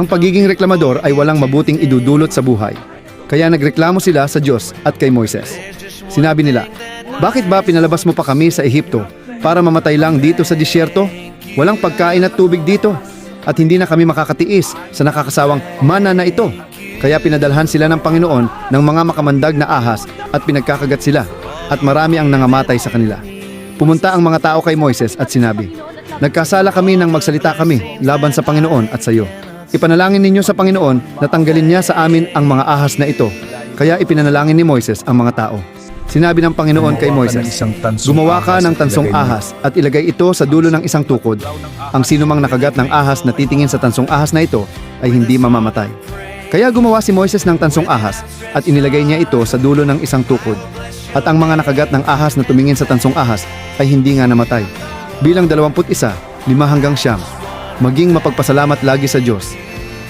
Ang pagiging reklamador ay walang mabuting idudulot sa buhay. Kaya nagreklamo sila sa Diyos at kay Moises. Sinabi nila, "Bakit ba pinalabas mo pa kami sa Ehipto para mamatay lang dito sa disyerto? Walang pagkain at tubig dito at hindi na kami makakatiis sa nakakasawang mana na ito." Kaya pinadalhan sila ng Panginoon ng mga makamandag na ahas at pinagkakagat sila at marami ang nangamatay sa kanila. Pumunta ang mga tao kay Moises at sinabi, "Nagkasala kami nang magsalita kami laban sa Panginoon at sa iyo. Ipanalangin ninyo sa Panginoon na tanggalin niya sa amin ang mga ahas na ito." Kaya ipinanalangin ni Moises ang mga tao. Sinabi ng Panginoon kay Moises, "Gumawa ka ng tansong ahas at ilagay ito sa dulo ng isang tukod. Ang sinumang nakagat ng ahas na titingin sa tansong ahas na ito ay hindi mamamatay." Kaya gumawa si Moises ng tansong ahas at inilagay niya ito sa dulo ng isang tukod. At ang mga nakagat ng ahas na tumingin sa tansong ahas ay hindi nga namatay. Bilang 21, 5 hanggang 9. Maging mapagpasalamat lagi sa Diyos.